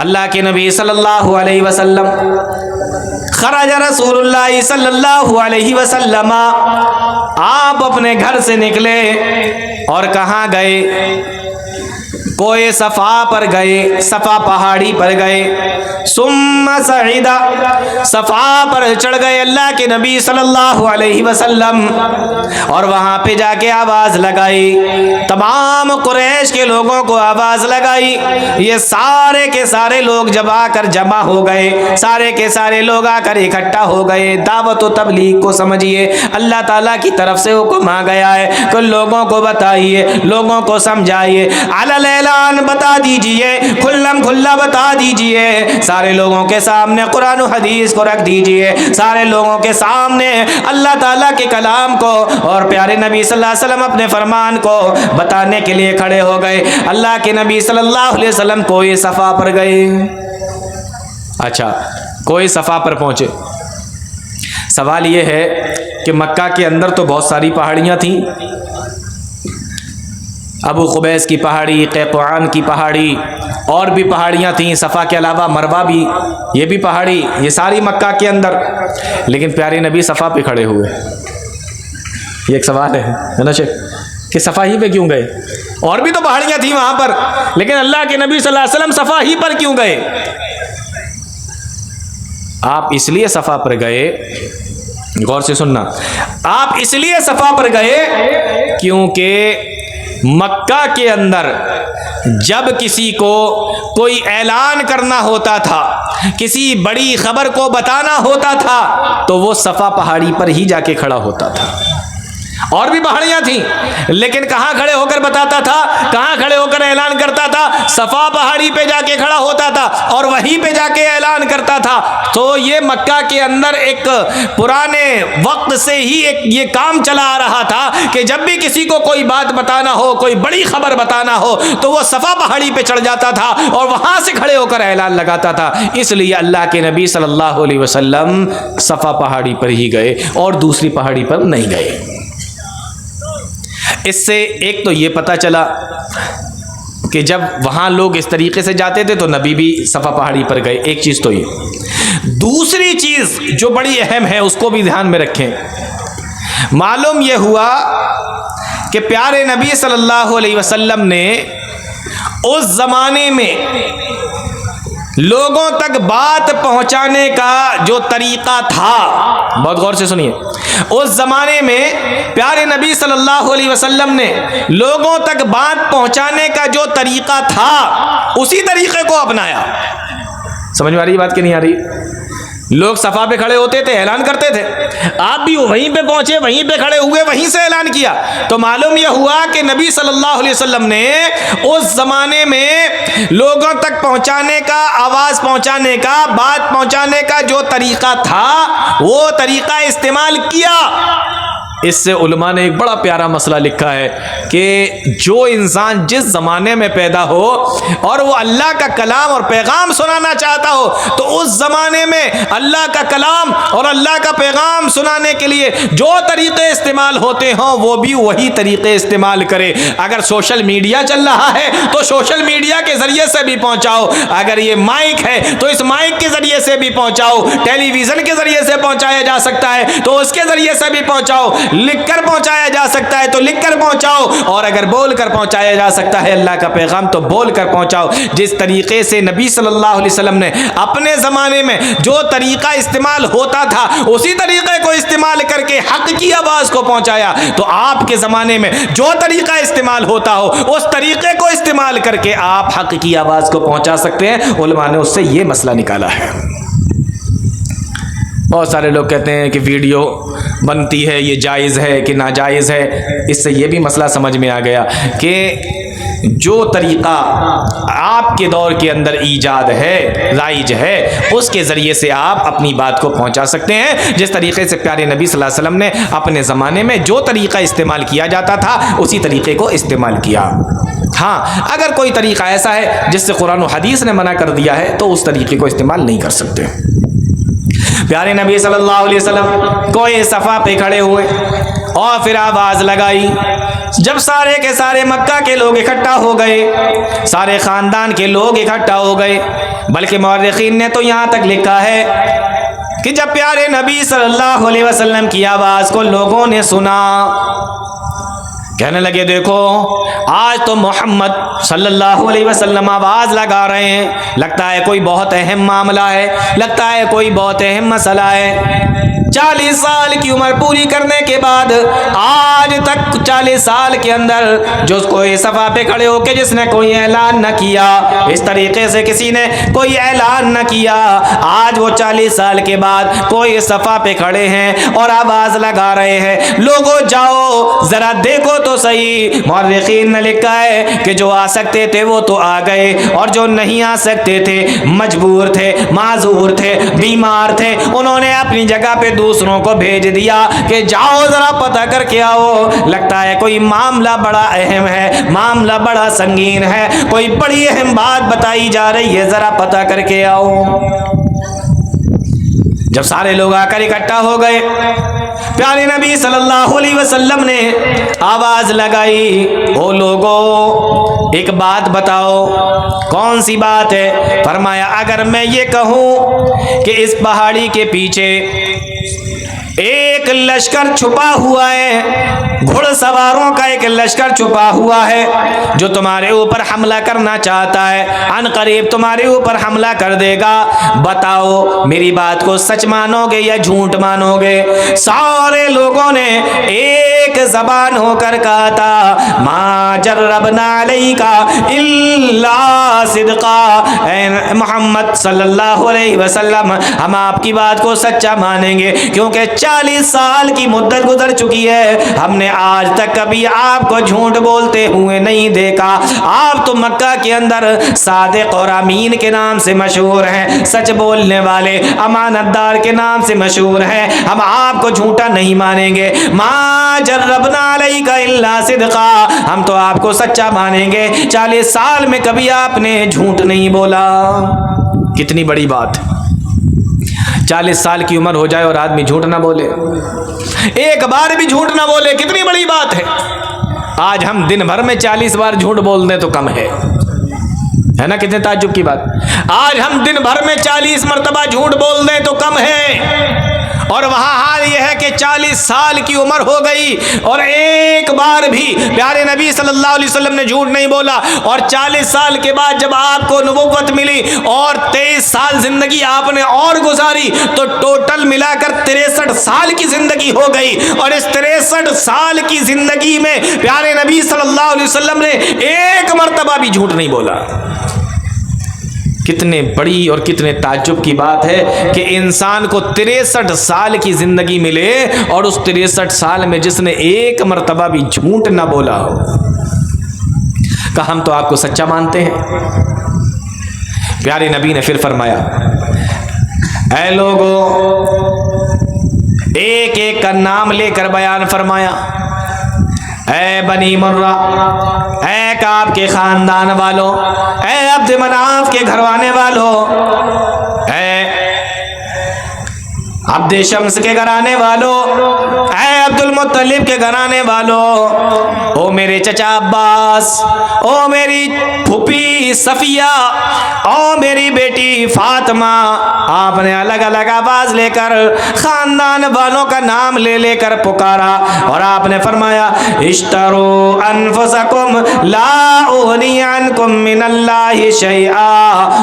اللہ کے نبی صلی اللہ علیہ وسلم خرج رسول اللہ صلی اللہ علیہ وسلم، آپ اپنے گھر سے نکلے اور کہاں گئے؟ کوئے صفا پر گئے، صفا پہاڑی پر گئے، ثم صعد، صفا پر چڑھ گئے اللہ کے نبی صلی اللہ علیہ وسلم، اور وہاں پہ جا کے آواز لگائی، تمام قریش کے لوگوں کو آواز لگائی۔ یہ سارے کے سارے لوگ جب آ کر جمع ہو گئے، سارے کے سارے لوگ آ کر اکٹھا ہو گئے۔ دعوت و تبلیغ کو سمجھیے، اللہ تعالیٰ کی طرف سے حکم آ گیا ہے کہ لوگوں کو بتائیے، لوگوں کو سمجھائیے، علل اعلان بتا دیجئے، کھلم کھلا بتا دیجئے، سارے لوگوں کے سامنے قرآن و حدیث کو رکھ دیجئے، سارے لوگوں کے سامنے اللہ تعالیٰ کے کلام کو اور پیارے نبی صلی اللہ علیہ وسلم اپنے فرمان کو بتانے کے لیے کھڑے ہو گئے۔ اللہ کے نبی صلی اللہ علیہ وسلم کوئی صفا پر گئے۔ اچھا، کوئی صفا پر پہنچے۔ سوال یہ ہے کہ مکہ کے اندر تو بہت ساری پہاڑیاں تھیں، ابو قبیس کی پہاڑی، قیقوعان کی پہاڑی، اور بھی پہاڑیاں تھیں، صفا کے علاوہ مروہ بھی، یہ بھی پہاڑی، یہ ساری مکہ کے اندر، لیکن پیارے نبی صفا پہ کھڑے ہوئے۔ یہ ایک سوال ہے نا شیخ، کہ صفا ہی پہ کیوں گئے؟ اور بھی تو پہاڑیاں تھیں وہاں پر، لیکن اللہ کے نبی صلی اللہ علیہ وسلم صفا ہی پر کیوں گئے؟ آپ اس لیے صفا پر گئے، غور سے سننا، آپ اس لیے صفا پر گئے کیونکہ مکہ کے اندر جب کسی کو کوئی اعلان کرنا ہوتا تھا، کسی بڑی خبر کو بتانا ہوتا تھا، تو وہ صفا پہاڑی پر ہی جا کے کھڑا ہوتا تھا۔ اور بھی پہاڑیاں تھیں، لیکن کہاں کھڑے ہو کر بتاتا تھا، کہاں کھڑے ہو کر اعلان کرتا تھا؟ صفا پہاڑی پہ جا کے کھڑا ہوتا تھا اور وہیں پہ جا کے اعلان کرتا تھا۔ تو یہ مکہ کے اندر ایک پرانے وقت سے ہی ایک یہ کام چلا آ رہا تھا کہ جب بھی کسی کو کوئی بات بتانا ہو، کوئی بڑی خبر بتانا ہو، تو وہ صفا پہاڑی پہ چڑھ جاتا تھا اور وہاں سے کھڑے ہو کر اعلان لگاتا تھا۔ اس لیے اللہ کے نبی صلی اللہ علیہ وسلم صفا پہاڑی پر ہی گئے اور دوسری پہاڑی پر نہیں گئے۔ اس سے ایک تو یہ پتہ چلا کہ جب وہاں لوگ اس طریقے سے جاتے تھے تو نبی بھی صفا پہاڑی پر گئے، ایک چیز تو یہ۔ دوسری چیز جو بڑی اہم ہے اس کو بھی دھیان میں رکھیں، معلوم یہ ہوا کہ پیارے نبی صلی اللہ علیہ وسلم نے اس زمانے میں لوگوں تک بات پہنچانے کا جو طریقہ تھا، بہت غور سے سنیے، اس زمانے میں پیارے نبی صلی اللہ علیہ وسلم نے لوگوں تک بات پہنچانے کا جو طریقہ تھا اسی طریقے کو اپنایا۔ سمجھ میں آ رہی بات کہ نہیں آ رہی؟ لوگ صفا پہ کھڑے ہوتے تھے، اعلان کرتے تھے، آپ بھی وہیں پہ پہنچے، وہیں پہ کھڑے ہوئے، وہیں سے اعلان کیا۔ تو معلوم یہ ہوا کہ نبی صلی اللہ علیہ وسلم نے اس زمانے میں لوگوں تک پہنچانے کا، آواز پہنچانے کا، بات پہنچانے کا جو طریقہ تھا وہ طریقہ استعمال کیا۔ اس سے علماء نے ایک بڑا پیارا مسئلہ لکھا ہے کہ جو انسان جس زمانے میں پیدا ہو اور وہ اللہ کا کلام اور پیغام سنانا چاہتا ہو تو اس زمانے میں اللہ کا کلام اور اللہ کا پیغام سنانے کے لیے جو طریقے استعمال ہوتے ہوں وہ بھی وہی طریقے استعمال کرے۔ اگر سوشل میڈیا چل رہا ہے تو سوشل میڈیا کے ذریعے سے بھی پہنچاؤ، اگر یہ مائک ہے تو اس مائک کے ذریعے سے بھی پہنچاؤ، ٹیلی ویژن کے ذریعے سے پہنچایا جا سکتا ہے تو اس کے ذریعے سے بھی پہنچاؤ، لکھ کر پہنچایا جا سکتا ہے تو لکھ کر پہنچاؤ، اور اگر بول کر پہنچایا جا سکتا ہے اللہ کا پیغام تو بول کر پہنچاؤ۔ جس طریقے سے نبی صلی اللہ علیہ وسلم نے اپنے زمانے میں جو طریقہ استعمال ہوتا تھا اسی طریقے کو استعمال کر کے حق کی آواز کو پہنچایا، تو آپ کے زمانے میں جو طریقہ استعمال ہوتا ہو اس طریقے کو استعمال کر کے آپ حق کی آواز کو پہنچا سکتے ہیں۔ علماء نے اس سے یہ مسئلہ نکالا ہے۔ بہت سارے لوگ کہتے ہیں کہ ویڈیو بنتی ہے یہ جائز ہے کہ ناجائز ہے، اس سے یہ بھی مسئلہ سمجھ میں آ گیا کہ جو طریقہ آپ کے دور کے اندر ایجاد ہے، رائج ہے، اس کے ذریعے سے آپ اپنی بات کو پہنچا سکتے ہیں۔ جس طریقے سے پیارے نبی صلی اللہ علیہ وسلم نے اپنے زمانے میں جو طریقہ استعمال کیا جاتا تھا اسی طریقے کو استعمال کیا۔ ہاں، اگر کوئی طریقہ ایسا ہے جس سے قرآن و حدیث نے منع کر دیا ہے تو اس طریقے کو استعمال نہیں کر سکتے۔ پیارے نبی صلی اللہ علیہ وسلم کوئی صفا پہ کھڑے ہوئے اور پھر آواز لگائی۔ جب سارے کے سارے مکہ کے لوگ اکٹھا ہو گئے، سارے خاندان کے لوگ اکٹھا ہو گئے، بلکہ مورخین نے تو یہاں تک لکھا ہے کہ جب پیارے نبی صلی اللہ علیہ وسلم کی آواز کو لوگوں نے سنا، کہنے لگے دیکھو آج تو محمد صلی اللہ علیہ وسلم آواز لگا رہے ہیں، لگتا ہے کوئی بہت اہم معاملہ ہے، لگتا ہے کوئی بہت اہم مسئلہ ہے۔ 40 سال کی عمر پوری کرنے کے بعد آج تک 40 سال کے اندر جو کوئی صفا پہ کھڑے ہو کے جس نے کوئی اعلان نہ کیا، اس طریقے سے کسی نے کوئی اعلان نہ کیا، آج وہ 40 سال کے بعد کوئی صفا پہ کھڑے ہیں اور آواز لگا رہے ہیں، لوگوں جاؤ ذرا دیکھو تو صحیح۔ مورخین نے لکھا ہے کہ جو آ سکتے تھے وہ تو آ گئے، اور جو نہیں آ سکتے تھے، مجبور تھے، معذور تھے، بیمار تھے، انہوں نے اپنی جگہ پہ دوسروں کو بھیج دیا کہ جاؤ ذرا پتہ کر کے آؤ، لگتا ہے کوئی معاملہ بڑا اہم ہے، معاملہ بڑا سنگین ہے، کوئی بڑی اہم بات بتائی جا رہی ہے، ذرا پتہ کر کے آؤ۔ جب سارے لوگ آ کر اکٹھا ہو گئے، پیارے نبی صلی اللہ علیہ وسلم نے آواز لگائی، او لوگو ایک بات بتاؤ، کون سی بات ہے؟ فرمایا اگر میں یہ کہوں کہ اس پہاڑی کے پیچھے ایک لشکر چھپا ہوا ہے، گھڑ سواروں کا ایک لشکر چھپا ہوا ہے جو تمہارے اوپر حملہ کرنا چاہتا ہے، عن قریب تمہارے اوپر حملہ کر دے گا، بتاؤ میری بات کو سچ مانو گے یا جھوٹ مانو گے؟ سارے لوگوں نے ایک زبان ہو کر کہا تھا ما جربنا علیک الا صدقا، اے محمد صلی اللہ علیہ وسلم ہم آپ کی بات کو سچا مانیں گے، کیونکہ 40 سال کی مدت گزر چکی ہے، ہم نے آج تک کبھی آپ کو جھوٹ بولتے ہوئے نہیں دیکھا، آپ تو مکہ کے اندر صادق اور امین کے نام سے مشہور ہیں، سچ بولنے والے، امانت دار کے نام سے مشہور ہیں، ہم آپ کو جھوٹا نہیں مانیں گے، ما جربنا علیک الا صدقا، ہم تو آپ کو سچا مانیں گے، 40 سال میں کبھی آپ نے جھوٹ نہیں بولا۔ کتنی بڑی بات، 40 سال کی عمر ہو جائے اور آدمی جھوٹ نہ بولے، ایک بار بھی جھوٹ نہ بولے، کتنی بڑی بات ہے۔ آج ہم دن بھر میں 40 بار جھوٹ بول دیں تو کم ہے نا؟ کتنے تعجب کی بات، آج ہم دن بھر میں 40 مرتبہ جھوٹ بول دیں تو کم ہے، اور وہاں حال یہ ہے کہ 40 سال کی عمر ہو گئی اور ایک بار بھی پیارے نبی صلی اللہ علیہ وسلم نے جھوٹ نہیں بولا، اور 40 سال کے بعد جب آپ کو نبوت ملی اور 23 سال زندگی آپ نے اور گزاری تو ٹوٹل ملا کر 63 سال کی زندگی ہو گئی، اور اس 63 سال کی زندگی میں پیارے نبی صلی اللہ علیہ وسلم نے ایک مرتبہ بھی جھوٹ نہیں بولا۔ کتنے بڑی اور کتنے تعجب کی بات ہے کہ انسان کو 63 سال کی زندگی ملے اور اس 63 سال میں جس نے ایک مرتبہ بھی جھوٹ نہ بولا ہو۔ کہا ہم تو آپ کو سچا مانتے ہیں۔ پیارے نبی نے پھر فرمایا اے لوگو، ایک ایک کا نام لے کر بیان فرمایا، اے بنی مرہ، اے کعب کے خاندان والوں، اے عبد مناف کے گھرانے والوں، اے عبد شمس کے گھرانے والوں، اے عبد المطلب کے گھرانے والوں، او میرے چچا عباس، او میری پھوپھی صفیہ، او میری بیٹی فاطمہ، آپ نے الگ الگ آواز لے کر خاندان والوں کا نام لے لے کر پکارا، اور آپ نے فرمایا اشتروا انفسکم لا اغنی عنکم من اللہ شیئا،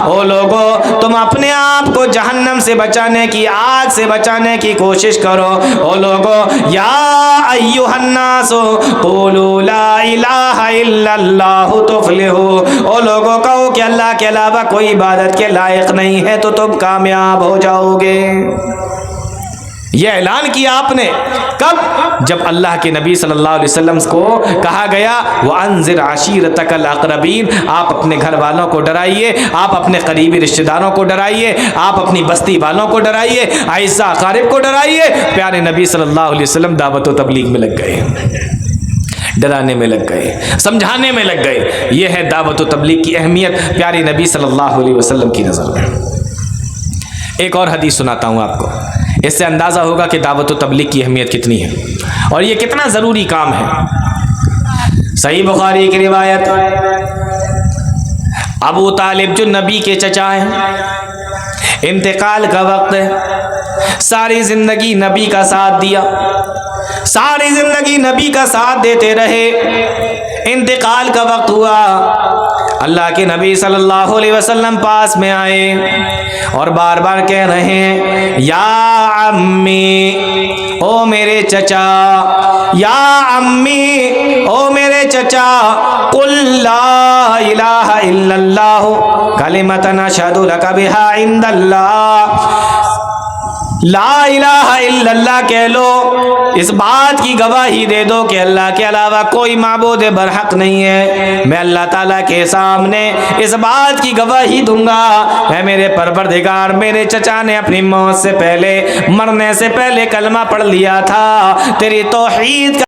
او لوگو تم اپنے آپ کو جہنم سے بچانے کی، آگ سے بچانے کی کوشش کرو، او لوگو یا ایھا الناس قولوا لا الہ الا اللہ تفلحوا، او لوگو کہو کہ اللہ کے علاوہ کوئی عبادت کے لائق نہیں ہے تو تم کامیاب ہو جاؤ گے۔ یہ اعلان کیا آپ نے کب؟ جب اللہ کے نبی صلی اللہ علیہ وسلم کو کہا گیا وَأَنذِرْ عَشِيرَتَكَ الْأَقْرَبِينَ، آپ اپنے گھر والوں کو ڈرائیے، آپ اپنے قریبی رشتہ داروں کو ڈرائیے، آپ اپنی بستی والوں کو ڈرائیے، اعزاء اقارب کو ڈرائیے۔ پیارے نبی صلی اللہ علیہ وسلم دعوت و تبلیغ میں لگ گئے، ڈرانے میں لگ گئے، سمجھانے میں لگ گئے۔ یہ ہے دعوت و تبلیغ کی اہمیت پیارے نبی صلی اللہ علیہ وسلم کی نظر میں۔ ایک اور حدیث سناتا ہوں آپ کو، اس سے اندازہ ہوگا کہ دعوت و تبلیغ کی اہمیت کتنی ہے اور یہ کتنا ضروری کام ہے۔ صحیح بخاری کی روایت، ابو طالب جو نبی کے چچا ہیں، انتقال کا وقت ہے، ساری زندگی نبی کا ساتھ دیا، ساری زندگی نبی کا ساتھ دیتے رہے، انتقال کا وقت ہوا، اللہ کے نبی صلی اللہ علیہ وسلم پاس میں آئے اور بار بار کہہ رہے ہیں یا عمی، او میرے چچا، یا عمی، او میرے چچا، قل لا الہ الا اللہ کلمۃ اشہد لک بہا عند اللہ، لا الہ الا اللہ کہہ لو، اس بات کی گواہی دے دو کہ اللہ کے علاوہ کوئی معبود برحق نہیں ہے، میں اللہ تعالیٰ کے سامنے اس بات کی گواہی دوں گا، اے میرے پروردگار، میرے چچا نے اپنی موت سے پہلے، مرنے سے پہلے کلمہ پڑھ لیا تھا، تیری توحید کا